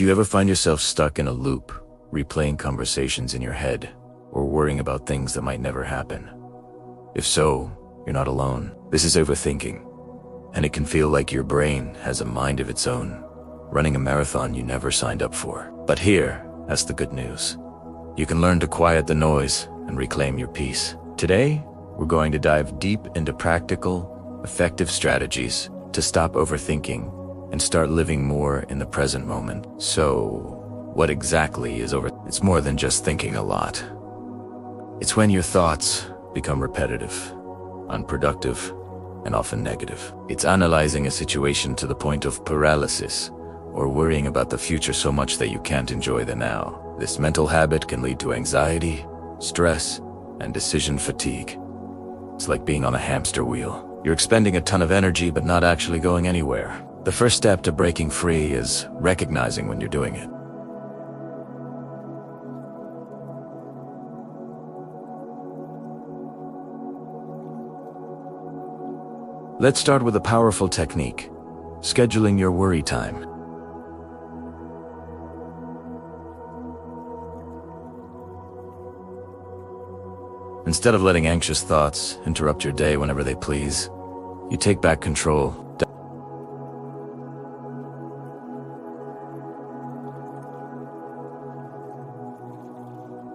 Do you ever find yourself stuck in a loop, replaying conversations in your head, or worrying about things that might never happen? If so, you're not alone. This is overthinking, and it can feel like your brain has a mind of its own, running a marathon you never signed up for. But that's the good news. You can learn to quiet the noise and reclaim your peace. Today, we're going to dive deep into practical, effective strategies to stop overthinking and start living more in the present moment. So, what exactly is It's more than just thinking a lot. It's when your thoughts become repetitive, unproductive, and often negative. It's analyzing a situation to the point of paralysis, or worrying about the future so much that you can't enjoy the now. This mental habit can lead to anxiety, stress, and decision fatigue. It's like being on a hamster wheel. You're expending a ton of energy but not actually going anywhere. The first step to breaking free is recognizing when you're doing it. Let's start with a powerful technique: scheduling your worry time. Instead of letting anxious thoughts interrupt your day whenever they please, you take back control.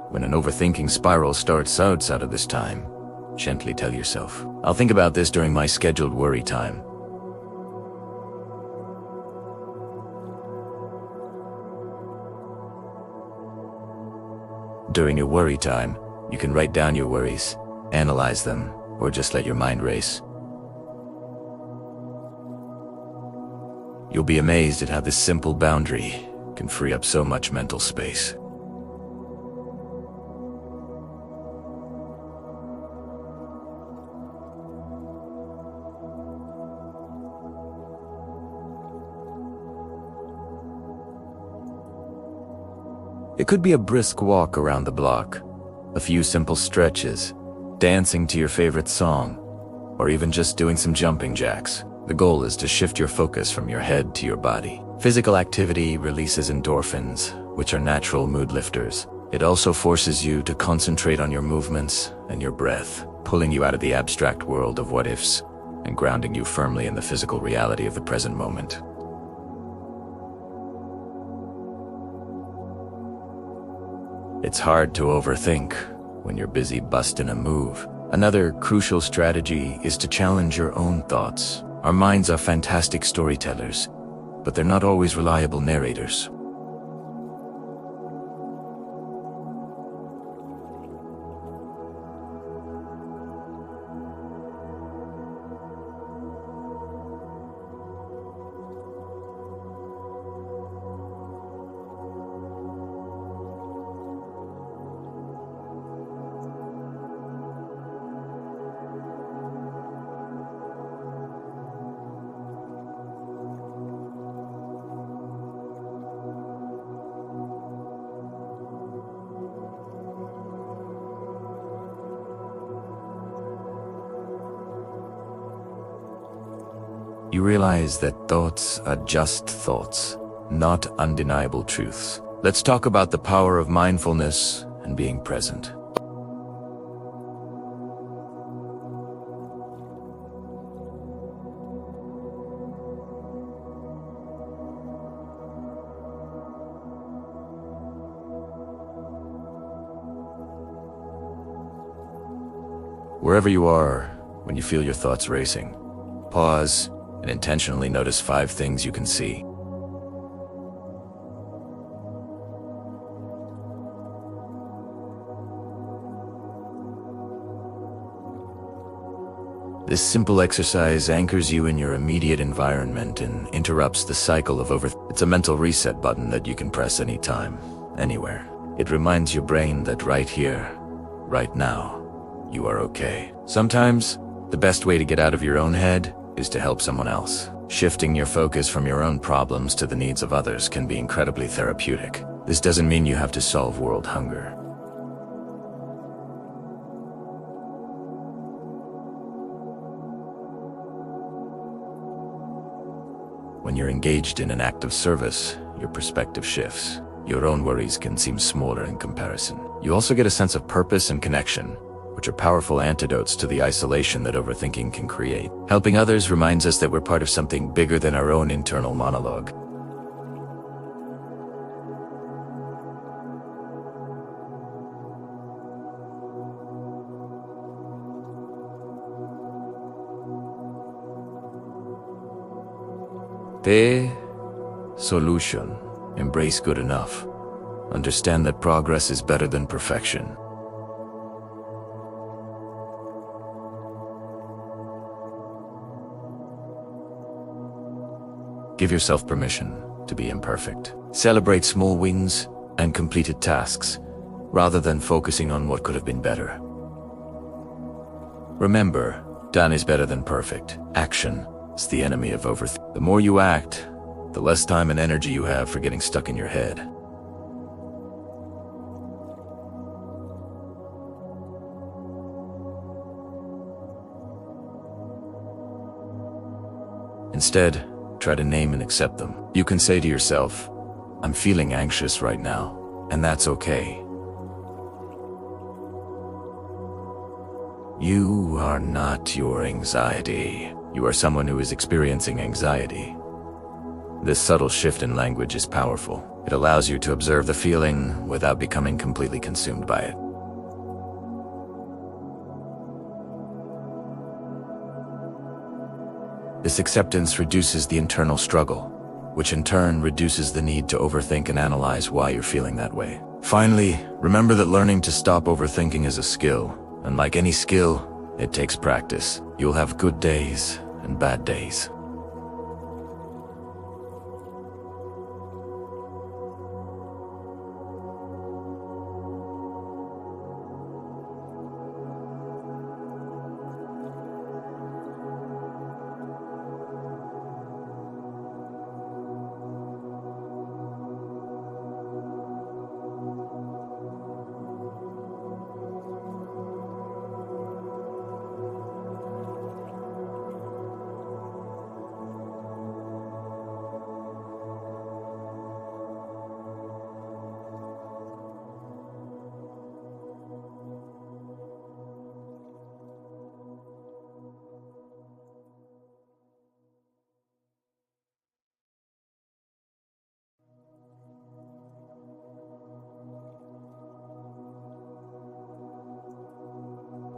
When an overthinking spiral starts outside of this time, gently tell yourself, "I'll think about this during my scheduled worry time." During your worry time, you can write down your worries, analyze them, or just let your mind race. You'll be amazed at how this simple boundary can free up so much mental space. It could be a brisk walk around the block, a few simple stretches, dancing to your favorite song, or even just doing some jumping jacks. The goal is to shift your focus from your head to your body. Physical activity releases endorphins, which are natural mood lifters. It also forces you to concentrate on your movements and your breath, pulling you out of the abstract world of what-ifs and grounding you firmly in the physical reality of the present moment. It's hard to overthink when you're busy busting a move. Another crucial strategy is to challenge your own thoughts. Our minds are fantastic storytellers, but they're not always reliable narrators. You realize that thoughts are just thoughts, not undeniable truths. Let's talk about the power of mindfulness and being present. Wherever you are, when you feel your thoughts racing, pause and intentionally notice 5 things you can see. This simple exercise anchors you in your immediate environment and interrupts the cycle of It's a mental reset button that you can press anytime, anywhere. It reminds your brain that right here, right now, you are okay. Sometimes, the best way to get out of your own head is to help someone else. Shifting your focus from your own problems to the needs of others can be incredibly therapeutic. This doesn't mean you have to solve world hunger. When you're engaged in an act of service, your perspective shifts. Your own worries can seem smaller in comparison. You also get a sense of purpose and connection, which are powerful antidotes to the isolation that overthinking can create. Helping others reminds us that we're part of something bigger than our own internal monologue. The solution. Embrace good enough. Understand that progress is better than perfection. Give yourself permission to be imperfect. Celebrate small wins and completed tasks, rather than focusing on what could have been better. Remember, done is better than perfect. Action is the enemy of overthinking. The more you act, the less time and energy you have for getting stuck in your head. Instead, try to name and accept them. You can say to yourself, I'm feeling anxious right now, and that's okay. You are not your anxiety. You are someone who is experiencing anxiety. This subtle shift in language is powerful. It allows you to observe the feeling without becoming completely consumed by it. This acceptance reduces the internal struggle, which in turn reduces the need to overthink and analyze why you're feeling that way. Finally, remember that learning to stop overthinking is a skill, and like any skill, it takes practice. You'll have good days and bad days.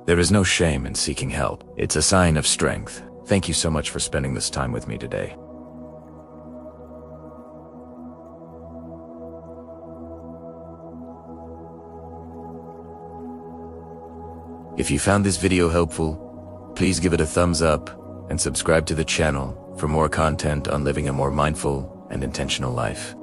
There is no shame in seeking help. It's a sign of strength. Thank you so much for spending this time with me today. If you found this video helpful, please give it a thumbs up and subscribe to the channel for more content on living a more mindful and intentional life.